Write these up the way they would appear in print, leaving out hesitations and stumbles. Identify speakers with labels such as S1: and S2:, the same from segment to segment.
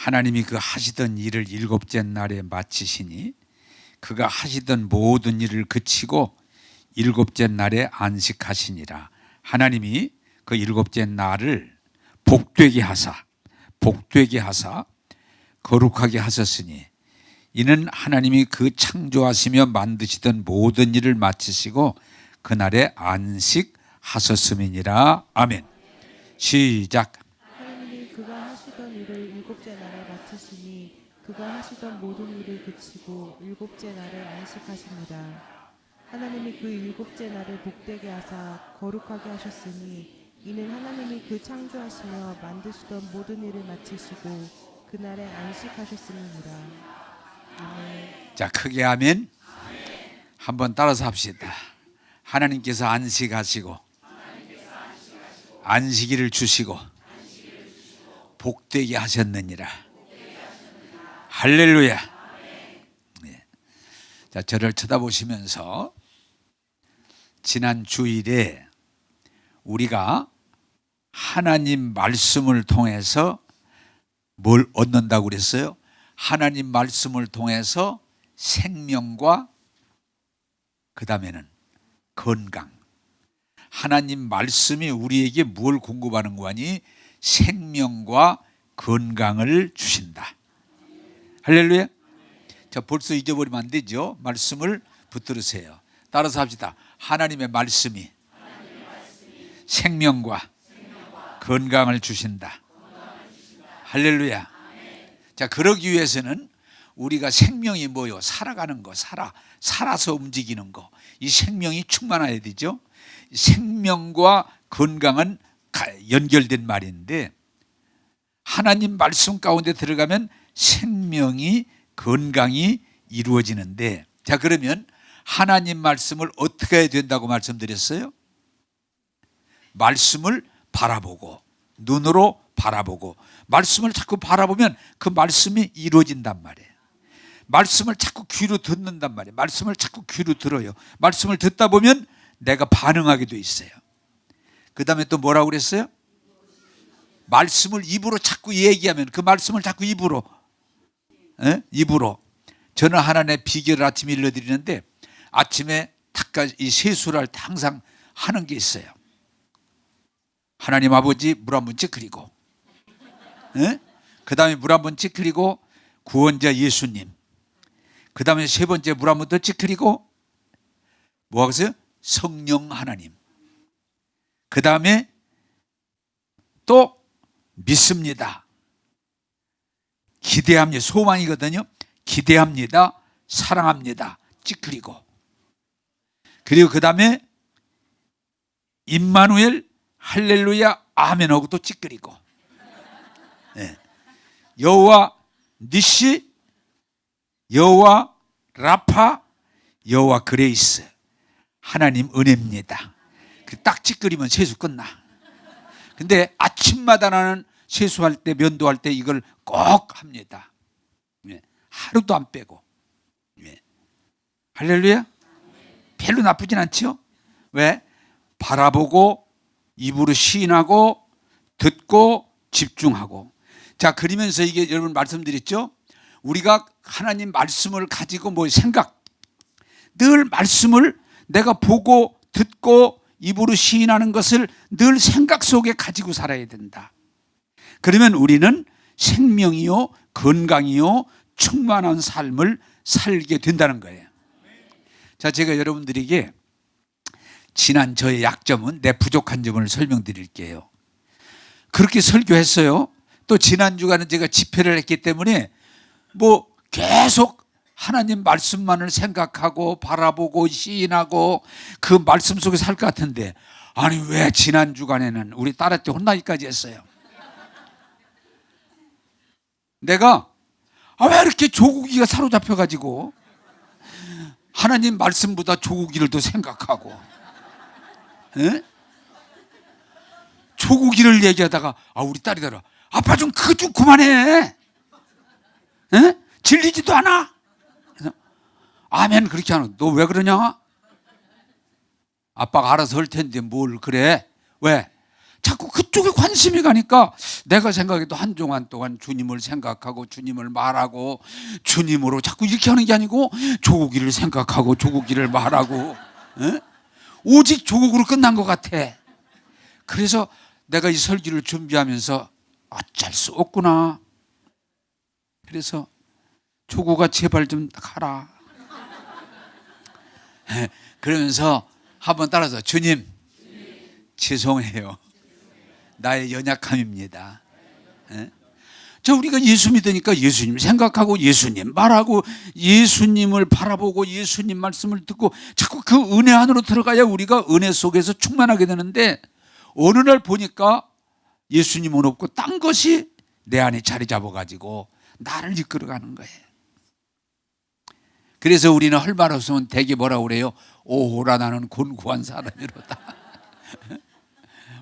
S1: 하나님이 그 하시던 일을 일곱째 날에 마치시니 그가 하시던 모든 일을 그치고 일곱째 날에 안식하시니라. 하나님이 그 일곱째 날을 복되게 하사 거룩하게 하셨으니 이는 하나님이 그 창조하시며 만드시던 모든 일을 마치시고 그날에 안식하셨음이니라. 아멘. 시작.
S2: 하나님이 그가 하시던 일을 일곱째 날에 마치시니 그가 하시던 모든 일을 그치고 일곱째 날에 안식하십니다. 하나님이 그 일곱째 날을 복되게 하사 거룩하게 하셨으니 이는 하나님이 그 창조하시며 만드시던 모든 일을 마치시고 그날에 안식하셨음이니라. 아멘.
S1: 자, 크게 아멘. 한번 따라서 합시다. 하나님께서 안식하시고 안식일을 주시고 복되게 하셨느니라. 할렐루야. 네. 자, 저를 쳐다보시면서 지난 주일에 우리가 하나님 말씀을 통해서 뭘 얻는다고 그랬어요? 하나님 말씀을 통해서 생명과 그 다음에는 건강. 하나님 말씀이 우리에게 뭘 공급하는 거니? 생명과 건강을 주신다. 할렐루야. 자, 벌써 잊어버리면 안 되죠. 말씀을 붙들으세요. 따라서 합시다. 하나님의 말씀이 생명과 건강을 주신다. 할렐루야. 자, 그러기 위해서는 우리가 생명이 뭐요? 살아가는 거, 살아서 움직이는 거. 이 생명이 충만해야 되죠. 생명과 건강은 연결된 말인데 하나님 말씀 가운데 들어가면 생명이 건강이 이루어지는데, 자, 그러면 하나님 말씀을 어떻게 해야 된다고 말씀드렸어요? 말씀을 바라보고 눈으로 바라보고 말씀을 자꾸 바라보면 그 말씀이 이루어진단 말이에요. 말씀을 자꾸 귀로 듣는단 말이에요. 말씀을 자꾸 귀로 들어요. 말씀을 듣다 보면 내가 반응하게 돼 있어요. 그 다음에 또 뭐라고 그랬어요? 말씀을 입으로 자꾸 얘기하면 그 말씀을 자꾸 입으로 저는 하나님의 비결을 아침에 일러드리는데 아침에 이 세수를 할 때 항상 하는 게 있어요. 하나님 아버지 물 한 번 찌그리고 그 다음에 물 한 번 찌그리고 구원자 예수님, 그 다음에 세 번째 물 한 번 더 찌그리고 뭐 하겠어요? 성령 하나님, 그 다음에 또 믿습니다, 기대합니다, 소망이거든요. 기대합니다, 사랑합니다, 찌그리고, 그리고 그 다음에 임마누엘 할렐루야 아멘 하고 또 찌그리고, 네. 여호와 니시, 여호와 라파, 여호와 그레이스, 하나님 은혜입니다. 딱 찌그리면 세수 끝나. 근데 아침마다 나는 세수할 때 면도할 때 이걸 꼭 합니다. 하루도 안 빼고. 할렐루야. 별로 나쁘진 않죠. 왜? 바라보고 입으로 시인하고 듣고 집중하고. 자, 그러면서 이게 여러분 말씀드렸죠. 우리가 하나님 말씀을 가지고 뭐 생각, 늘 말씀을 내가 보고 듣고 입으로 시인하는 것을 늘 생각 속에 가지고 살아야 된다. 그러면 우리는 생명이요 건강이요 충만한 삶을 살게 된다는 거예요. 자, 제가 여러분들에게 지난 저의 약점은 내 부족한 점을 설명드릴게요. 그렇게 설교했어요. 또 지난 주간은 제가 집회를 했기 때문에 뭐 계속 하나님 말씀만을 생각하고 바라보고 시인하고 그 말씀 속에 살 것 같은데, 아니 왜 지난 주간에는 우리 딸한테 혼나기까지 했어요. 내가 왜 이렇게 조국이가 사로잡혀가지고 하나님 말씀보다 조국이를 더 생각하고 조국이를 얘기하다가 우리 딸이더라. 아빠 좀 그거 좀 그만해. 질리지도 않아. 그래서 아멘 그렇게 하는. 너 왜 그러냐? 아빠가 알아서 할 텐데 뭘 그래? 왜? 자꾸 그쪽에 관심이 가니까 내가 생각해도 한동안 동안 주님을 생각하고 주님을 말하고 주님으로 자꾸 이렇게 하는 게 아니고 조국이를 생각하고 조국이를 말하고 에? 오직 조국으로 끝난 것 같아. 그래서 내가 이 설교를 준비하면서 어쩔 수 없구나. 그래서 조국아 제발 좀 가라. 그러면서 한번 따라서 주님 죄송해요. 나의 연약함입니다. 저 우리가 예수 믿으니까 예수님 생각하고 예수님 말하고 예수님을 바라보고 예수님 말씀을 듣고 자꾸 그 은혜 안으로 들어가야 우리가 은혜 속에서 충만하게 되는데 어느 날 보니까 예수님은 없고 딴 것이 내 안에 자리 잡아가지고 나를 이끌어가는 거예요. 그래서 우리는 할 말 없으면 대개 뭐라고 그래요? 오호라 나는 곤고한 사람이로다.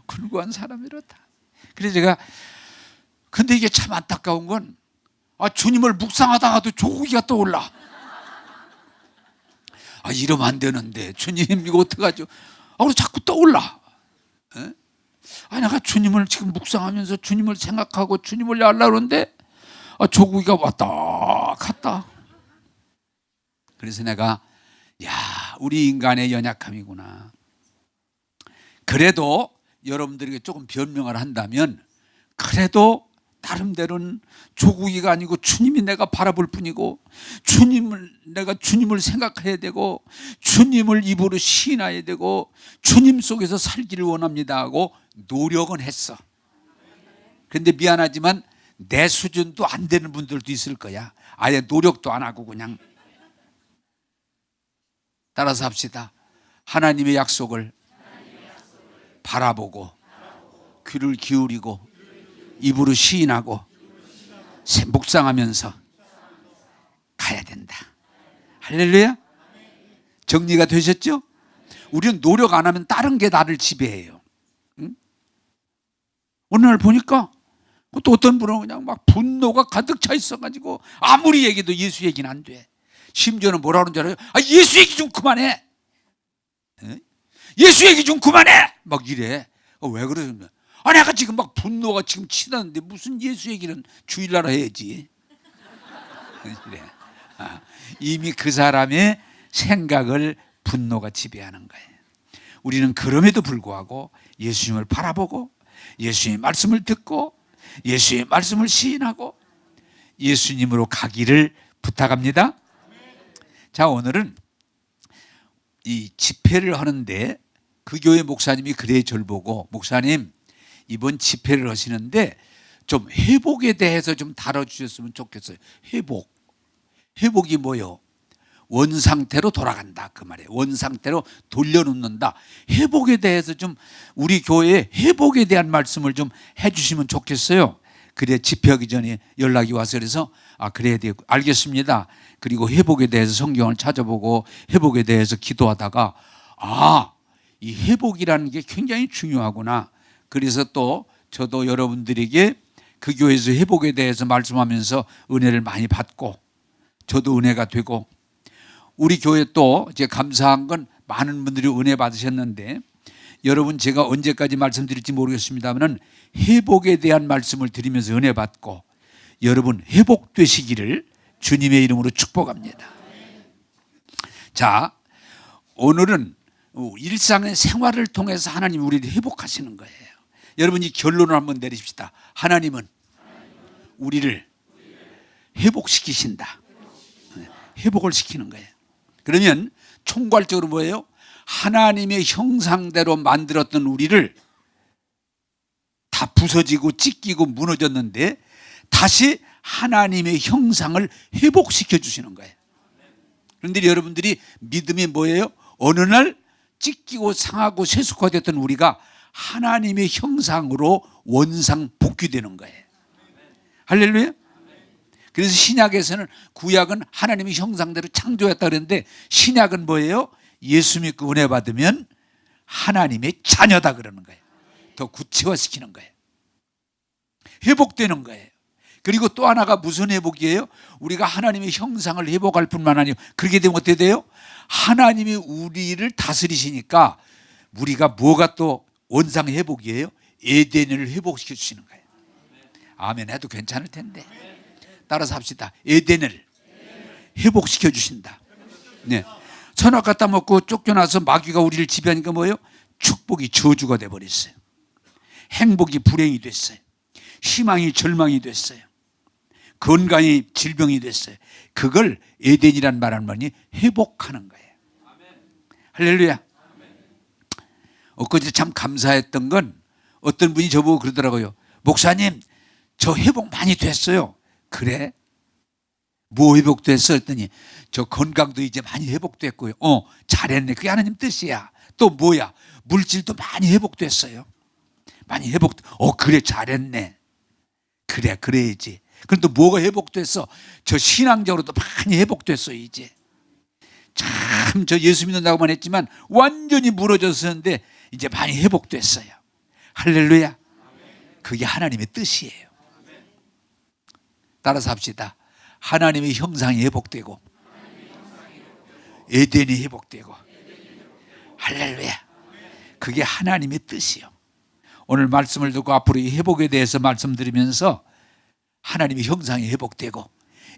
S1: 곤고한 사람이로다. 그래서 제가 근데 이게 참 안타까운 건 주님을 묵상하다가도 조국이가 떠올라. 이러면 안 되는데 주님 이거 어떡하죠? 그래서 자꾸 떠올라. 내가 주님을 지금 묵상하면서 주님을 생각하고 주님을 알려고 그러는데 조국이가 왔다 갔다. 그래서 내가 우리 인간의 연약함이구나. 그래도 여러분들에게 조금 변명을 한다면 그래도 나름대로는 조국이가 아니고 주님이 내가 바라볼 뿐이고 내가 주님을 생각해야 되고 주님을 입으로 시인해야 되고 주님 속에서 살기를 원합니다 하고 노력은 했어. 그런데 미안하지만 내 수준도 안 되는 분들도 있을 거야. 아예 노력도 안 하고 그냥. 따라서 합시다. 하나님의 약속을 바라보고 귀를 기울이고 입으로 시인하고 묵상하면서 가야 된다. 할렐루야. 정리가 되셨죠? 우리는 노력 안 하면 다른 게 나를 지배해요. 응? 어느 날 보니까 또 어떤 분은 그냥 막 분노가 가득 차 있어가지고 아무리 얘기도 예수 얘기는 안 돼. 심지어는 뭐라 그러는 줄 알아요? 예수 얘기 좀 그만해. 예수 얘기 좀 그만해. 막 이래. 왜 그러냐? 내가 지금 막 분노가 지금 치닫는데 무슨 예수 얘기는 주일날 해야지. 이래. 이미 그 사람의 생각을 분노가 지배하는 거예요. 우리는 그럼에도 불구하고 예수님을 바라보고 예수님의 말씀을 듣고 예수님의 말씀을 시인하고 예수님으로 가기를 부탁합니다. 자, 오늘은 이 집회를 하는데 그 교회 목사님이 그래 절 보고 목사님 이번 집회를 하시는데 좀 회복에 대해서 좀 다뤄주셨으면 좋겠어요. 회복이 뭐요? 원상태로 돌아간다 그 말이에요. 원상태로 돌려놓는다. 회복에 대해서 좀 우리 교회에 회복에 대한 말씀을 좀 해주시면 좋겠어요. 그래 집회하기 전에 연락이 와서 그래서 그래야 돼요. 알겠습니다. 그리고 회복에 대해서 성경을 찾아보고 회복에 대해서 기도하다가 이 회복이라는 게 굉장히 중요하구나. 그래서 또 저도 여러분들에게 그 교회에서 회복에 대해서 말씀하면서 은혜를 많이 받고 저도 은혜가 되고 우리 교회 또 이제 감사한 건 많은 분들이 은혜 받으셨는데 여러분 제가 언제까지 말씀드릴지 모르겠습니다만 회복에 대한 말씀을 드리면서 은혜 받고 여러분 회복되시기를 주님의 이름으로 축복합니다. 자, 오늘은 일상의 생활을 통해서 하나님 우리를 회복하시는 거예요. 여러분 이 결론을 한번 내리십시다. 하나님은 우리를 회복시키신다. 회복을 시키는 거예요. 그러면 총괄적으로 뭐예요? 하나님의 형상대로 만들었던 우리를 다 부서지고 찢기고 무너졌는데 다시 하나님의 형상을 회복시켜 주시는 거예요. 그런데 여러분들이 믿음이 뭐예요? 어느 날 찢기고 상하고 세속화됐던 우리가 하나님의 형상으로 원상 복귀되는 거예요. 할렐루야. 그래서 신약에서는 구약은 하나님의 형상대로 창조했다 그랬는데 신약은 뭐예요? 예수 믿고 은혜 받으면 하나님의 자녀다 그러는 거예요. 더 구체화시키는 거예요. 회복되는 거예요. 그리고 또 하나가 무슨 회복이에요? 우리가 하나님의 형상을 회복할 뿐만 아니고 그렇게 되면 어떻게 돼요? 하나님이 우리를 다스리시니까 우리가 뭐가 또 원상 회복이에요? 에덴을 회복시켜 주시는 거예요. 아멘 해도 괜찮을 텐데. 따라서 합시다. 에덴을 회복시켜 주신다. 네. 선악 갖다 먹고 쫓겨나서 마귀가 우리를 지배하니까 뭐예요? 축복이 저주가 돼버렸어요. 행복이 불행이 됐어요. 희망이 절망이 됐어요. 건강이 질병이 됐어요. 그걸 에덴이란 말은 뭐니? 회복하는 거예요. 할렐루야. 엊그제 참 감사했던 건 어떤 분이 저보고 그러더라고요. 목사님, 저 회복 많이 됐어요. 그래? 뭐 회복됐어? 했더니 저 건강도 이제 많이 회복됐고요. 잘했네. 그게 하나님 뜻이야. 또 뭐야? 물질도 많이 회복됐어요. 많이 그래, 잘했네. 그래, 그래야지. 그럼 또 뭐가 회복됐어? 저 신앙적으로도 많이 회복됐어, 이제. 참, 저 예수 믿는다고만 했지만 완전히 무너졌었는데 이제 많이 회복됐어요. 할렐루야. 그게 하나님의 뜻이에요. 따라서 합시다. 하나님의 형상이 회복되고 에덴이 회복되고 할렐루야. 그게 하나님의 뜻이요. 오늘 말씀을 듣고 앞으로 이 회복에 대해서 말씀드리면서 하나님의 형상이 회복되고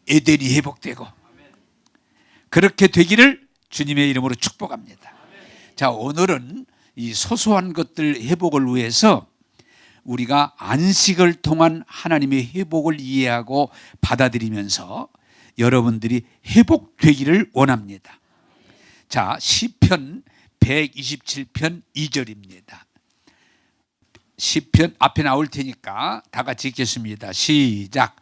S1: 에덴이 회복되고 그렇게 되기를 주님의 이름으로 축복합니다. 자, 오늘은 이 소소한 것들 회복을 위해서 우리가 안식을 통한 하나님의 회복을 이해하고 받아들이면서 여러분들이 회복되기를 원합니다. 자, 시편 127편 2절입니다. 시편 앞에 나올 테니까 다 같이 읽겠습니다. 시작.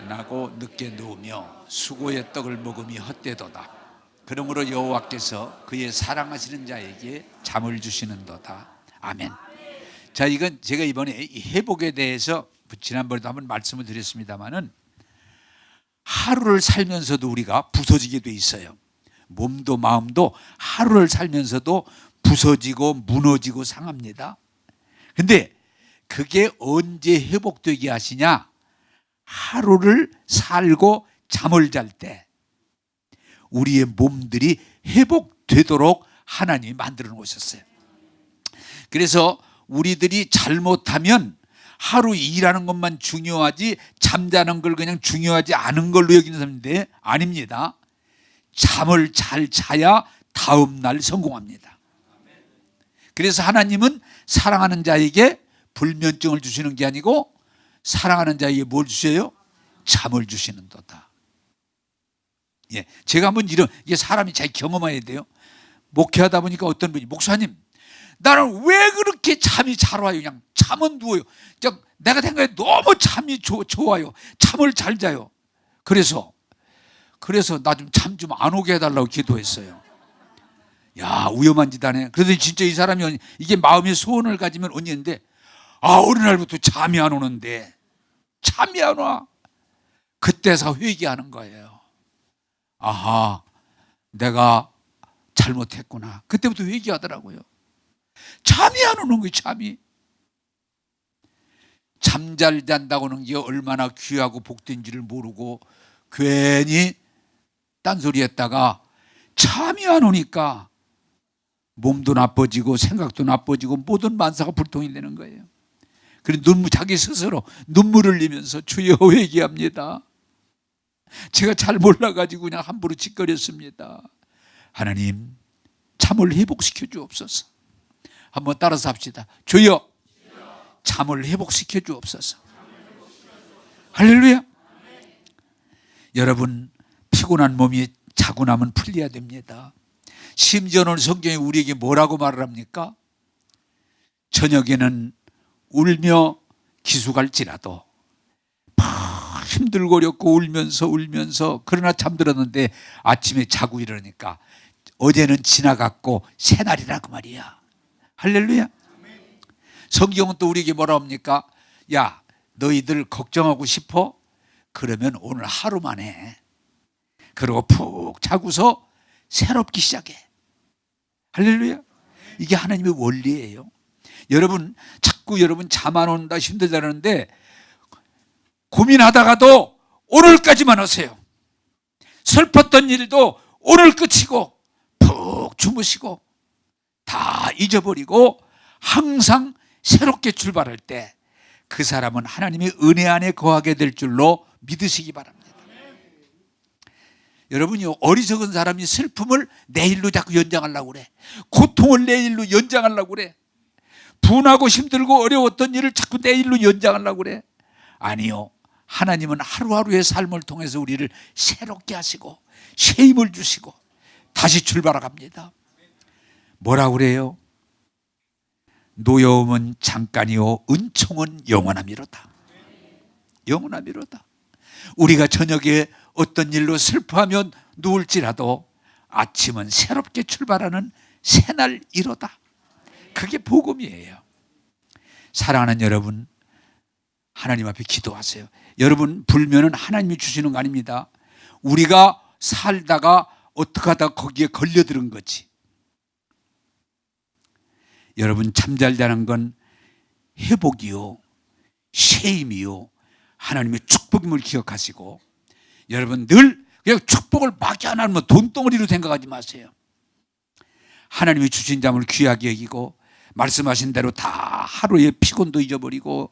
S1: 나고 늦게 누우며 수고의 떡을 먹음이 헛되도다. 그러므로 여호와께서 그의 사랑하시는 자에게 잠을 주시는도다. 아멘. 자, 이건 제가 이번에 이 회복에 대해서 지난번에도 한번 말씀을 드렸습니다마는 하루를 살면서도 우리가 부서지게 돼 있어요. 몸도 마음도 하루를 살면서도 부서지고 무너지고 상합니다. 근데 그게 언제 회복되게 하시냐? 하루를 살고 잠을 잘 때 우리의 몸들이 회복되도록 하나님이 만들어 놓으셨어요. 그래서 우리들이 잘못하면 하루 일하는 것만 중요하지 잠자는 걸 그냥 중요하지 않은 걸로 여기는 사람인데 아닙니다. 잠을 잘 자야 다음 날 성공합니다. 그래서 하나님은 사랑하는 자에게 불면증을 주시는 게 아니고 사랑하는 자에게 뭘 주셔요? 잠을 주시는도다. 예, 제가 한번 이게 사람이 잘 경험해야 돼요. 목회하다 보니까 어떤 분이 목사님, 나는 왜 그렇게 잠이 잘 와요? 그냥 잠은 누워요. 내가 생각해 너무 잠이 좋아요. 잠을 잘 자요. 그래서 나 좀 잠 좀 안 오게 해달라고 기도했어요. 야, 위험한 짓 하네. 그래서 진짜 이 사람이 이게 마음의 소원을 가지면 언니인데 어느 날부터 잠이 안 오는데 잠이 안 와. 그때서 회개하는 거예요. 아하, 내가 잘못했구나. 그때부터 회개하더라고요. 잠이 안 오는 거예요. 잠 잘 잔다고 하는 게 얼마나 귀하고 복된지를 모르고 괜히 딴소리 했다가 잠이 안 오니까 몸도 나빠지고 생각도 나빠지고 모든 만사가 불통이 되는 거예요. 그래서 자기 스스로 눈물을 흘리면서 주여 회개합니다. 제가 잘 몰라가지고 그냥 함부로 짓거렸습니다. 하나님, 잠을 회복시켜 주옵소서. 한번 따라서 합시다. 주여, 잠을 회복시켜 주옵소서. 할렐루야. 여러분, 피곤한 몸이 자고 나면 풀려야 됩니다. 심지어 오늘 성경에 우리에게 뭐라고 말을 합니까? 저녁에는 울며 기숙할지라도 힘들고 어렵고 울면서 그러나 잠들었는데 아침에 자고 일어나니까 어제는 지나갔고 새날이라고 말이야. 할렐루야. 성경은 또 우리에게 뭐라 합니까? 야, 너희들 걱정하고 싶어? 그러면 오늘 하루만 해. 그리고 푹 자고서 새롭게 시작해. 할렐루야. 이게 하나님의 원리예요. 자꾸 여러분 잠 안 온다 힘들다는데 고민하다가도 오늘까지만 하세요. 슬펐던 일도 오늘 끝이고 푹 주무시고 다 잊어버리고 항상 새롭게 출발할 때 그 사람은 하나님의 은혜 안에 거하게 될 줄로 믿으시기 바랍니다. 여러분요, 어리석은 사람이 슬픔을 내일로 자꾸 연장하려고 그래. 고통을 내일로 연장하려고 그래. 분하고 힘들고 어려웠던 일을 자꾸 내일로 연장하려고 그래. 아니요, 하나님은 하루하루의 삶을 통해서 우리를 새롭게 하시고 새 힘을 주시고 다시 출발합니다. 뭐라고 그래요? 노여움은 잠깐이요 은총은 영원함이로다. 영원함이로다. 우리가 저녁에 어떤 일로 슬퍼하며 누울지라도 아침은 새롭게 출발하는 새날이로다. 그게 복음이에요. 사랑하는 여러분, 하나님 앞에 기도하세요. 여러분, 불면은 하나님이 주시는 거 아닙니다. 우리가 살다가 어떻게 하다가 거기에 걸려드는 거지. 여러분, 잠잘자는 건 회복이요 쉼이요 하나님의 축복임을 기억하시고, 여러분 늘 그냥 축복을 막연하면 돈덩어리로 생각하지 마세요. 하나님이 주신 잠을 귀하게 여기고 말씀하신 대로 다 하루의 피곤도 잊어버리고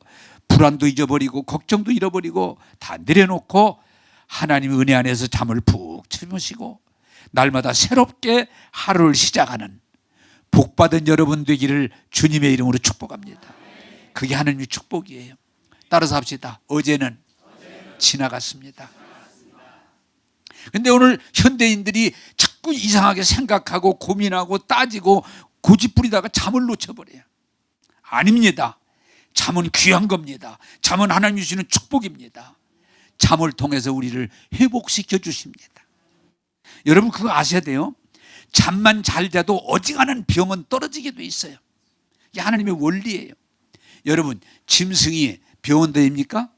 S1: 불안도 잊어버리고 걱정도 잃어버리고 다 내려놓고 하나님의 은혜 안에서 잠을 푹 주무시고 날마다 새롭게 하루를 시작하는 복받은 여러분 되기를 주님의 이름으로 축복합니다. 그게 하나님의 축복이에요. 따라서 합시다. 어제는 지나갔습니다. 근데 오늘 현대인들이 자꾸 이상하게 생각하고 고민하고 따지고 고집부리다가 잠을 놓쳐버려요. 아닙니다. 잠은 귀한 겁니다. 잠은 하나님 주시는 축복입니다. 잠을 통해서 우리를 회복시켜 주십니다. 여러분 그거 아셔야 돼요. 잠만 잘 자도 어지간한 병은 떨어지게 돼 있어요. 이게 하나님의 원리예요. 여러분, 짐승이 병원 다닙니까?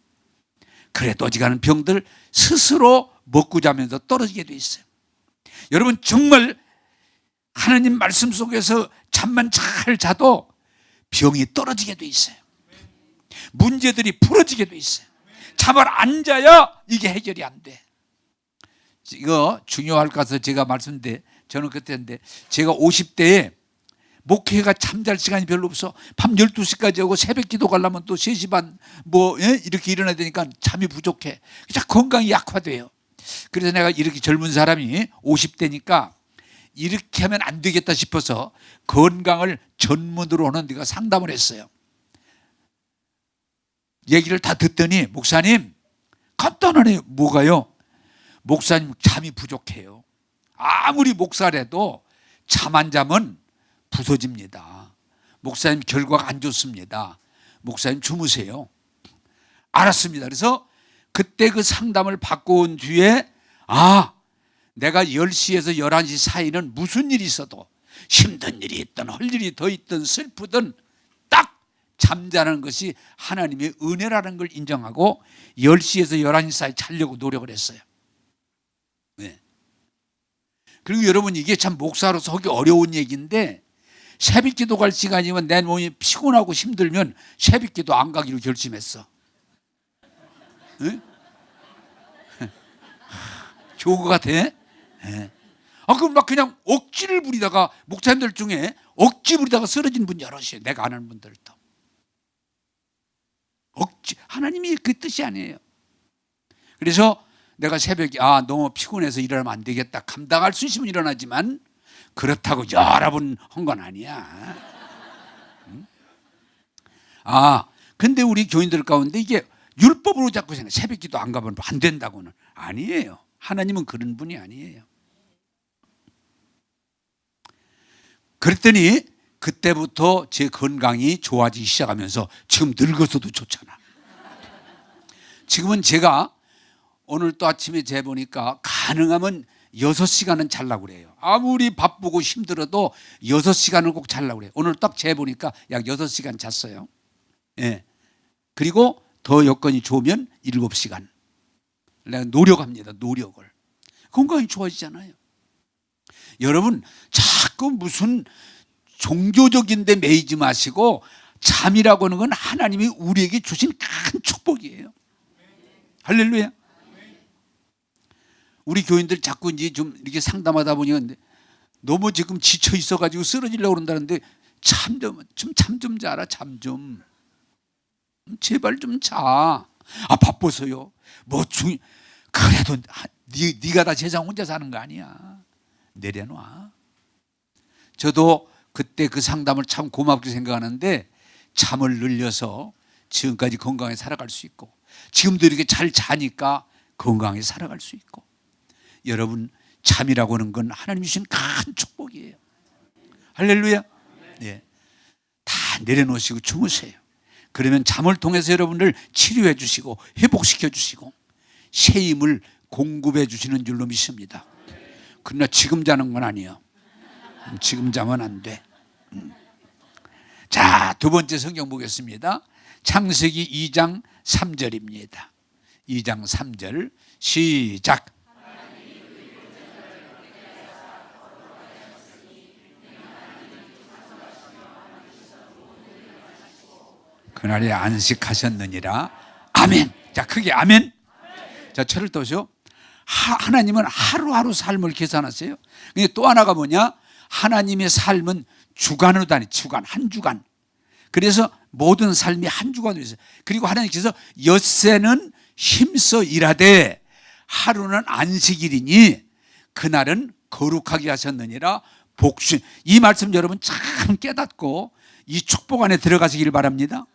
S1: 그래도 어지간한 병들 스스로 먹고 자면서 떨어지게 돼 있어요. 여러분, 정말 하나님 말씀 속에서 잠만 잘 자도 병이 떨어지게 돼 있어요. 문제들이 풀어지게 돼 있어요. 잠을 안 자야 이게 해결이 안 돼. 이거 중요할 것 같아서 제가 말씀드렸는데, 저는 그때인데 제가 50대에 목회가 잠잘 시간이 별로 없어. 밤 12시까지 하고 새벽 기도 가려면 또 3시 반 이렇게 일어나야 되니까 잠이 부족해. 건강이 약화돼요. 그래서 내가 이렇게 젊은 사람이 50대니까 이렇게 하면 안 되겠다 싶어서 건강을 전문으로 하는 데가 상담을 했어요. 얘기를 다 듣더니 목사님, 간단하네요. 뭐가요? 목사님 잠이 부족해요. 아무리 목사라도 잠 안 자면 부서집니다. 목사님 결과가 안 좋습니다. 목사님 주무세요. 알았습니다. 그래서 그때 그 상담을 받고 온 뒤에 내가 10시에서 11시 사이는 무슨 일이 있어도 힘든 일이 있든 할 일이 더 있든 슬프든 딱 잠자는 것이 하나님의 은혜라는 걸 인정하고 10시에서 11시 사이 자려고 노력을 했어요. 네. 그리고 여러분 이게 참 목사로서 하기 어려운 얘기인데 새벽 기도 갈 시간이면 내 몸이 피곤하고 힘들면 새벽 기도 안 가기로 결심했어. 네? 좋은 것 같아? 네. 그럼 막 그냥 억지를 부리다가 목사님들 중에 억지 부리다가 쓰러진 분 여럿이에요. 내가 아는 분들도. 억지, 하나님이 그 뜻이 아니에요. 그래서 내가 새벽에 너무 피곤해서 일어나면 안 되겠다. 감당할 수 있으면 일어나지만 그렇다고 여러 번 한 건 아니야. 응? 근데 우리 교인들 가운데 이게 율법으로 자꾸 생각해. 새벽 기도 안 가면 안 된다고는. 아니에요. 하나님은 그런 분이 아니에요. 그랬더니 그때부터 제 건강이 좋아지기 시작하면서 지금 늙어서도 좋잖아. 지금은 제가 오늘 또 아침에 재보니까 가능하면 6시간은 자려고 그래요. 아무리 바쁘고 힘들어도 6시간을 꼭 자려고 그래요. 오늘 딱 재보니까 약 6시간 잤어요. 예. 그리고 더 여건이 좋으면 7시간. 내가 노력합니다. 노력을. 건강이 좋아지잖아요. 여러분 자꾸 무슨 종교적인 데 매이지 마시고 잠이라고 하는 건 하나님이 우리에게 주신 큰 축복이에요. 할렐루야. 우리 교인들 자꾸 이제 좀 이렇게 상담하다 보니까 너무 지금 지쳐 있어가지고 쓰러지려고 그런다는데 잠 좀 자라. 잠 좀. 제발 좀 자. 바빠서요. 그래도 네가 다 세상 혼자 사는 거 아니야. 내려놔. 저도 그때 그 상담을 참 고맙게 생각하는데 잠을 늘려서 지금까지 건강하게 살아갈 수 있고 지금도 이렇게 잘 자니까 건강하게 살아갈 수 있고 여러분 잠이라고 하는 건 하나님 주신 큰 축복이에요. 할렐루야. 네. 다 내려놓으시고 주무세요. 그러면 잠을 통해서 여러분들 치료해 주시고 회복시켜 주시고 새 힘을 공급해 주시는 줄로 믿습니다. 그러나 지금 자는 건 아니에요. 지금 자면 안 돼. 자, 두 번째 성경 보겠습니다. 창세기 2장 3절입니다. 2장 3절 시작. 그날에 안식하셨느니라. 아멘. 자, 크게 아멘. 자, 철을 떠죠. 하나님은 하루하루 삶을 계산하세요. 근데 또 하나가 뭐냐? 하나님의 삶은 주간으로 주간, 한 주간. 그래서 모든 삶이 한 주간으로 있어요. 그리고 하나님께서 엿새는 힘써 일하되 하루는 안식일이니 그날은 거룩하게 하셨느니라. 복신. 이 말씀 여러분 참 깨닫고 이 축복 안에 들어가시길 바랍니다.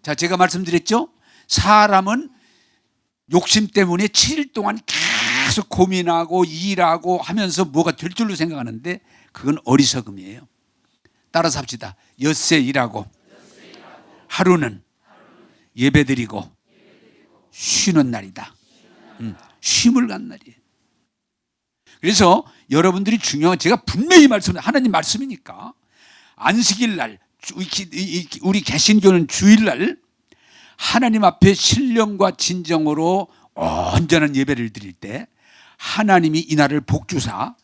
S1: 자, 제가 말씀드렸죠? 사람은 욕심 때문에 7일 동안 계속 고민하고 일하고 하면서 뭐가 될 줄로 생각하는데 그건 어리석음이에요. 따라서 합시다. 엿새 일하고 하루는 예배드리고 쉬는 날이다. 쉼을 간 날이에요. 그래서 여러분들이 중요한, 제가 분명히 하나님 말씀이니까 안식일 날, 우리 개신교는 주일날 하나님 앞에 신령과 진정으로 온전한 예배를 드릴 때 하나님이 이 날을 복주사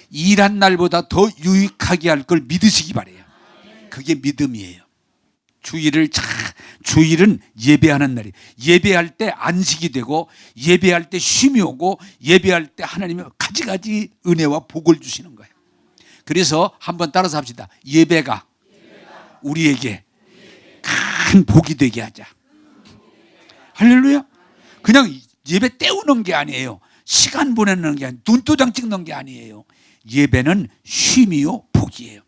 S1: 일한 날보다 더 유익하게 할 걸 믿으시기 바래요. 그게 믿음이에요. 주일은 예배하는 날이에요. 예배할 때 안식이 되고 예배할 때 쉼이 오고 예배할 때 하나님이 가지가지 은혜와 복을 주시는 거예요. 그래서 한번 따라서 합시다. 예배가 우리에게 큰 복이 되게 하자. 할렐루야. 그냥 예배 때우는 게 아니에요. 시간 보내는 게 아니에요. 눈도장 찍는 게 아니에요. 예배는 쉼이요 복이에요.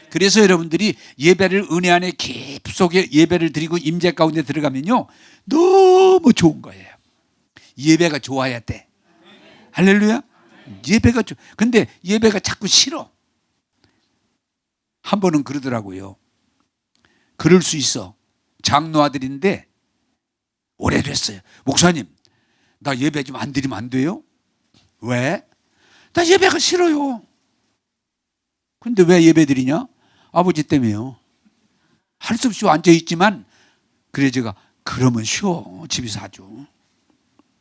S1: 그래서 여러분들이 예배를 은혜 안에 깊숙이 예배를 드리고 임재 가운데 들어가면요 너무 좋은 거예요. 예배가 좋아야 돼. 할렐루야. 예배가 근데 예배가 자꾸 싫어. 한 번은 그러더라고요. 그럴 수 있어. 장로 아들인데 오래됐어요. 목사님, 나 예배 좀 안 드리면 안 돼요? 왜? 나 예배가 싫어요. 근데 왜 예배 드리냐? 아버지 때문에요. 할 수 없이 앉아있지만 그래 제가 그러면 쉬어. 집에서 아주.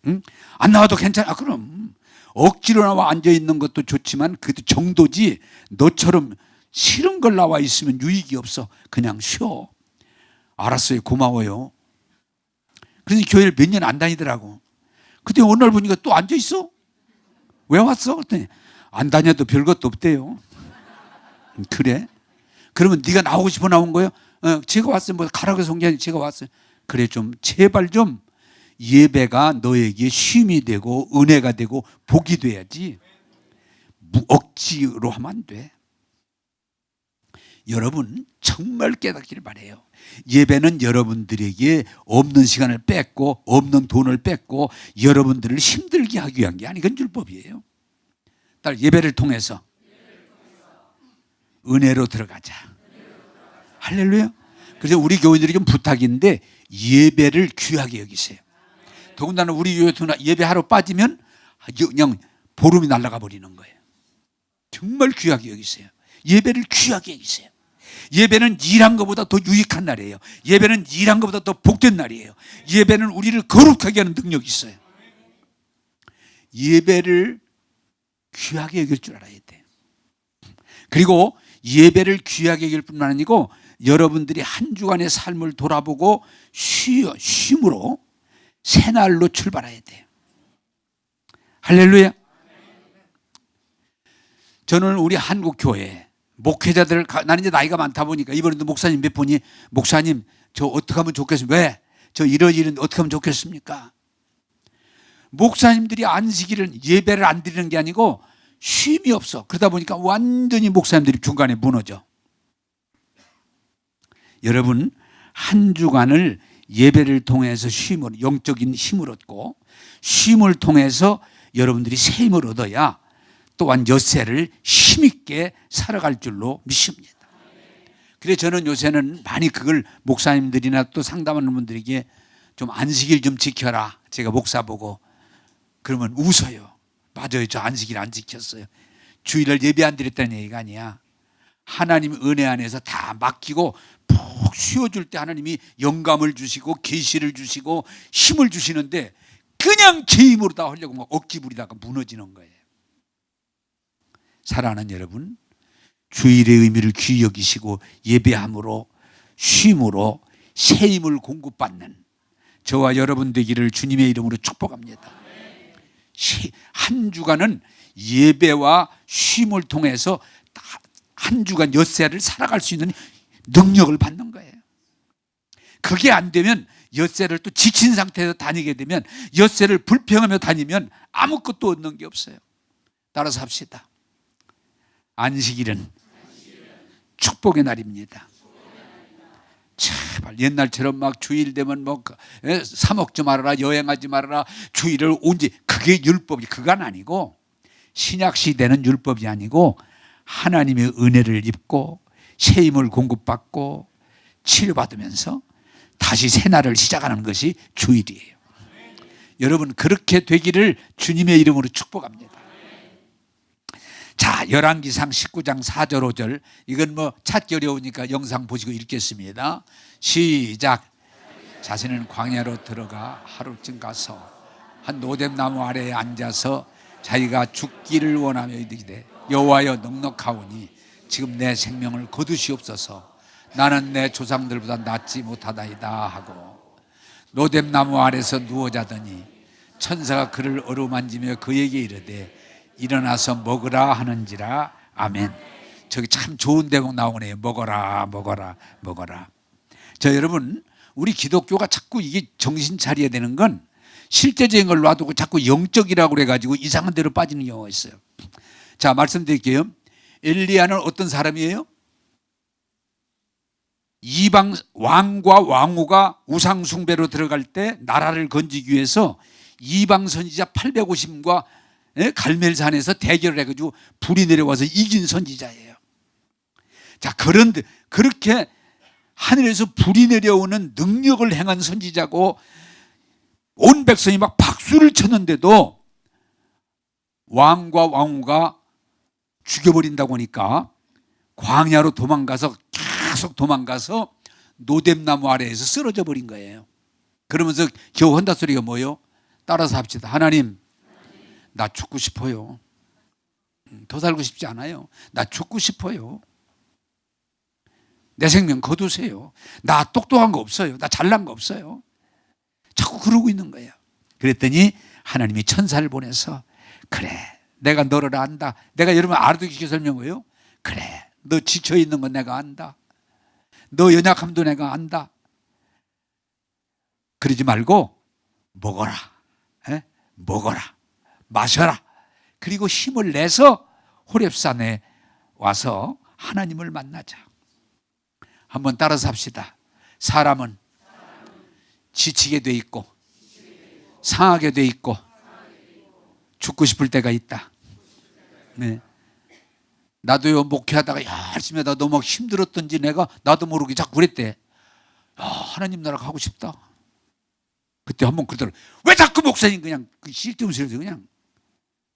S1: 응? 안 나와도 괜찮아. 그럼 억지로 나와 앉아있는 것도 좋지만 그래도 정도지 너처럼 싫은 걸 나와 있으면 유익이 없어. 그냥 쉬어. 알았어요. 고마워요. 그래서 교회를 몇 년 안 다니더라고. 근데 어느 날 보니까 또 앉아있어. 왜 왔어? 그랬더니 안 다녀도 별것도 없대요. 그래? 그러면 네가 나오고 싶어 나온 거예요? 제가 왔어요. 뭐 가라고 해서 온 게 아니라 제가 왔어요. 그래 좀 제발 좀 예배가 너에게 쉼이 되고 은혜가 되고 복이 돼야지 억지로 하면 안 돼. 여러분 정말 깨닫기를 바라요. 예배는 여러분들에게 없는 시간을 뺏고 없는 돈을 뺏고 여러분들을 힘들게 하기 위한 게 아니건 율법이에요. 따라 예배를 통해서 은혜로 들어가자. 할렐루야. 그래서 우리 교회들이 좀 부탁인데 예배를 귀하게 여기세요. 더군다나 우리 교회 예배 하루 빠지면 그냥 보름이 날아가 버리는 거예요. 정말 귀하게 여기세요. 예배를 귀하게 여기세요. 예배는 일한 것보다 더 유익한 날이에요. 예배는 일한 것보다 더 복된 날이에요. 예배는 우리를 거룩하게 하는 능력이 있어요. 예배를 귀하게 여길 줄 알아야 돼. 그리고 예배를 귀하게 여길 뿐만 아니고 여러분들이 한 주간의 삶을 돌아보고 쉼으로 새날로 출발해야 돼요. 할렐루야. 저는 우리 한국 교회 목회자들, 나는 이제 나이가 많다 보니까 이번에도 목사님 몇 분이 목사님 저 어떻게 하면 좋겠습니까? 왜? 저 이런 일은 어떻게 하면 좋겠습니까? 목사님들이 안식일은 예배를 안 드리는 게 아니고 쉼이 없어. 그러다 보니까 완전히 목사님들이 중간에 무너져. 여러분, 한 주간을 예배를 통해서 쉼을, 영적인 힘을 얻고 쉼을 통해서 여러분들이 새 힘을 얻어야 또한 엿새를 힘있게 살아갈 줄로 믿습니다. 그래서 저는 요새는 많이 그걸 목사님들이나 또 상담하는 분들에게 좀 안식일 좀 지켜라. 제가 목사 보고 그러면 웃어요. 맞아요. 저 안식일 안 지켰어요. 주일을 예배 안 드렸다는 얘기가 아니야. 하나님 은혜 안에서 다 맡기고 푹 쉬어줄 때 하나님이 영감을 주시고 계시를 주시고 힘을 주시는데 그냥 제 힘으로 다 하려고 막 억지 부리다가 무너지는 거예요. 사랑하는 여러분, 주일의 의미를 귀히 여기시고 예배함으로 쉼으로 새 힘을 공급받는 저와 여러분 되기를 주님의 이름으로 축복합니다. 한 주간은 예배와 쉼을 통해서 한 주간 엿새를 살아갈 수 있는 능력을 받는 거예요. 그게 안 되면 엿새를 또 지친 상태에서 다니게 되면 엿새를 불평하며 다니면 아무것도 얻는 게 없어요. 따라서 합시다. 안식일은 축복의 날입니다. 제발 옛날처럼 막 주일 되면 뭐 사 먹지 말아라, 여행하지 말아라, 주일을 온지 그게 율법이 그건 아니고 신약 시대는 율법이 아니고 하나님의 은혜를 입고 새 힘을 공급받고 치료받으면서 다시 새 날을 시작하는 것이 주일이에요. 여러분 그렇게 되기를 주님의 이름으로 축복합니다. 자, 열왕기상 19장 4절 5절 이건 뭐 찾기 어려우니까 영상 보시고 읽겠습니다. 시작. 자신은 광야로 들어가 하루쯤 가서 한 노뎀나무 아래에 앉아서 자기가 죽기를 원하며 이르기되 여호와여 넉넉하오니 지금 내 생명을 거두시옵소서. 나는 내 조상들보다 낫지 못하다이다 하고 노뎀나무 아래서 누워 자더니 천사가 그를 어루만지며 그에게 이르되 일어나서 먹으라 하는지라. 아멘. 저기 참 좋은 대목 나오네요. 먹어라 먹어라 먹어라. 자, 여러분 우리 기독교가 자꾸 이게 정신 차려야 되는 건 실제적인 걸 놔두고 자꾸 영적이라고 그래가지고 이상한 데로 빠지는 경우가 있어요. 자, 말씀드릴게요. 엘리야는 어떤 사람이에요? 이방 왕과 왕후가 우상 숭배로 들어갈 때 나라를 건지기 위해서 이방 선지자 850과 갈멜산에서 대결을 해가지고 불이 내려와서 이긴 선지자예요. 자, 그런데 그렇게 하늘에서 불이 내려오는 능력을 행한 선지자고 온 백성이 막 박수를 쳤는데도 왕과 왕후가 죽여버린다고 하니까 광야로 도망가서 계속 도망가서 노뎀나무 아래에서 쓰러져 버린 거예요. 그러면서 겨우 한다 소리가 뭐예요? 따라서 합시다. 하나님, 나 죽고 싶어요. 더 살고 싶지 않아요. 나 죽고 싶어요. 내 생명 거두세요. 나 똑똑한 거 없어요. 나 잘난 거 없어요. 자꾸 그러고 있는 거예요. 그랬더니 하나님이 천사를 보내서 그래, 내가 너를 안다. 내가 여러분 알아듣게 설명해요. 그래, 너 지쳐있는 건 내가 안다. 너 연약함도 내가 안다. 그러지 말고 먹어라. 먹어라. 마셔라. 그리고 힘을 내서 호렙산에 와서 하나님을 만나자. 한번 따라서 합시다. 사람은 지치게 돼 있고 상하게 돼 있고 죽고 싶을 때가 있다. 네. 나도요 목회하다가 열심히 하다가 너무 힘들었던지 내가 나도 모르게 자꾸 그랬대. 하나님 나라 가고 싶다. 그때 한번 그러더라고. 왜 자꾸 목사님 그냥 쓸데없는 소리 그냥.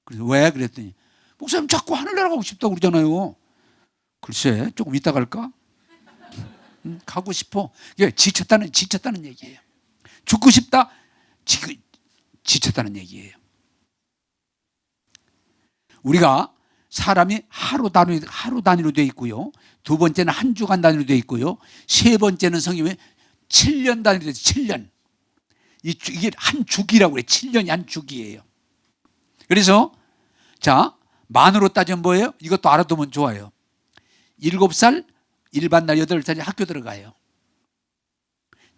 S1: 그래서 왜 그랬더니 목사님 자꾸 하늘나라 가고 싶다고 그러잖아요. 글쎄 조금 이따 갈까? 가고 싶어. 이게 지쳤다는 얘기예요. 죽고 싶다? 지쳤다는 얘기예요. 우리가 사람이 하루 단위로 되어 있고요. 두 번째는 한 주간 단위로 되어 있고요. 세 번째는 성경에 7년 단위로 되어 있어요. 7년. 이게 한 주기라고 그래요. 7년이 한 주기예요. 그래서 자, 만으로 따지면 뭐예요? 이것도 알아두면 좋아요. 7살 일반 나이 8살이 학교 들어가요.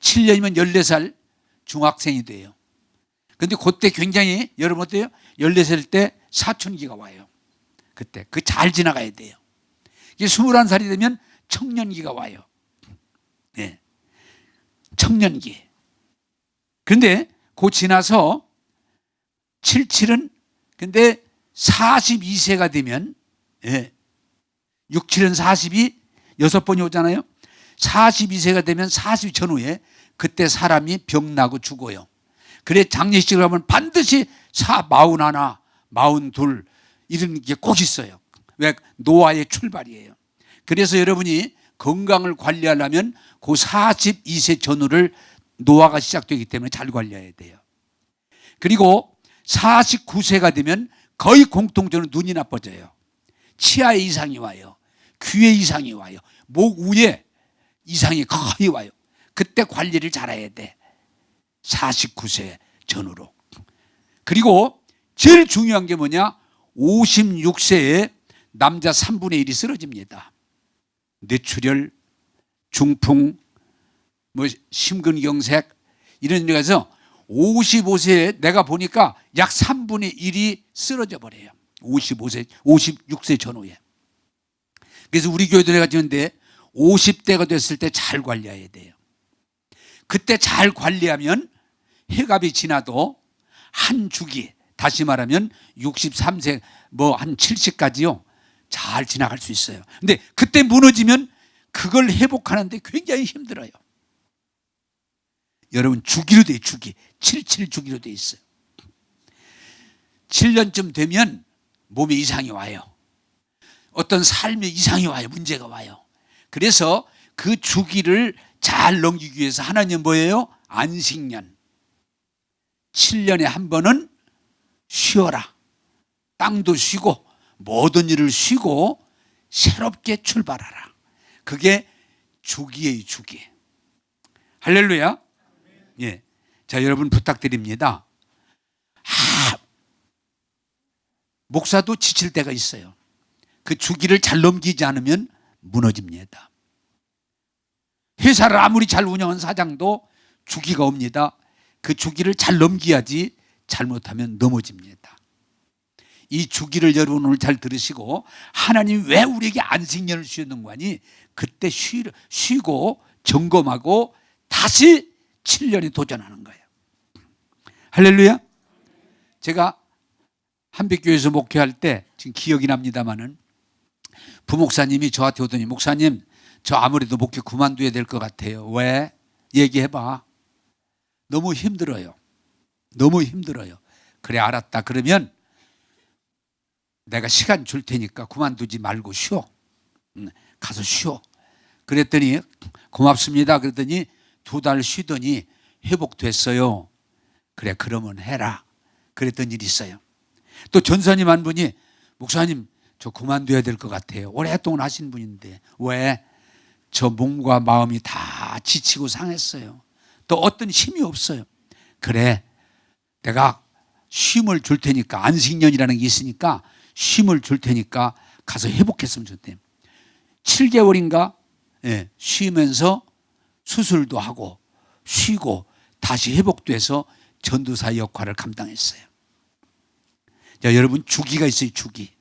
S1: 7년이면 14살 중학생이 돼요. 그런데 그때 굉장히 여러분 어때요? 14살 때 사춘기가 와요. 그때 그 잘 지나가야 돼요. 이제 21살이 되면 청년기가 와요. 네. 청년기. 그런데 그 지나서 77은 근데 42세가 되면 67은 42 6번이 오잖아요. 42세가 되면 40 전후에 그때 사람이 병나고 죽어요. 그래 장례식을 하면 반드시 41, 42 이런 게 꼭 있어요. 왜? 노화의 출발이에요. 그래서 여러분이 건강을 관리하려면 그 42세 전후를 노화가 시작되기 때문에 잘 관리해야 돼요. 그리고 49세가 되면 거의 공통적으로 눈이 나빠져요. 치아에 이상이 와요. 귀에 이상이 와요. 목 위에 이상이 거의 와요. 그때 관리를 잘해야 돼. 49세 전후로. 그리고 제일 중요한 게 뭐냐? 56세에 남자 3분의 1이 쓰러집니다. 뇌출혈, 중풍, 심근경색 이런 데 가서 55세에 내가 보니까 약 3분의 1이 쓰러져 버려요. 56세 전후에. 그래서 우리 교회도 내가 지는데 50대가 됐을 때 잘 관리해야 돼요. 그때 잘 관리하면 해갑이 지나도 한 주기, 다시 말하면 63세 한 70까지요 잘 지나갈 수 있어요. 근데 그때 무너지면 그걸 회복하는데 굉장히 힘들어요. 여러분 주기로 돼, 주기. 77 주기로 돼 있어요. 7년쯤 되면 몸에 이상이 와요. 어떤 삶에 이상이 와요. 문제가 와요. 그래서 그 주기를 잘 넘기기 위해서 하나님 뭐예요? 안식년. 7년에 한 번은 쉬어라. 땅도 쉬고 모든 일을 쉬고 새롭게 출발하라. 그게 주기예요, 주기. 할렐루야. 예. 자, 여러분 부탁드립니다. 목사도 지칠 때가 있어요. 그 주기를 잘 넘기지 않으면 무너집니다. 회사를 아무리 잘 운영한 사장도 주기가 옵니다. 그 주기를 잘 넘겨야지 잘못하면 넘어집니다. 이 주기를 여러분 오늘 잘 들으시고 하나님 왜 우리에게 안식년을 주셨는가 하니 그때 쉬고 점검하고 다시 7년에 도전하는 거예요. 할렐루야. 제가 한빛교회에서 목회할 때 지금 기억이 납니다마는 부목사님이 저한테 오더니 목사님 저 아무래도 목회 그만둬야 될 것 같아요. 왜? 얘기해봐. 너무 힘들어요. 너무 힘들어요. 그래 알았다. 그러면 내가 시간 줄 테니까 그만두지 말고 쉬어. 가서 쉬어. 그랬더니 고맙습니다. 그랬더니 2달 쉬더니 회복됐어요. 그래 그러면 해라. 그랬던 일이 있어요. 또 전사님 한 분이 목사님 저 그만둬야 될 것 같아요. 오랫동안 하신 분인데 왜? 저 몸과 마음이 다 지치고 상했어요. 또 어떤 힘이 없어요. 그래 내가 쉼을 줄 테니까 안식년이라는 게 있으니까 쉼을 줄 테니까 가서 회복했으면 좋대요. 7개월인가 쉬면서 수술도 하고 쉬고 다시 회복돼서 전도사 역할을 감당했어요. 자, 여러분 주기가 있어요. 주기.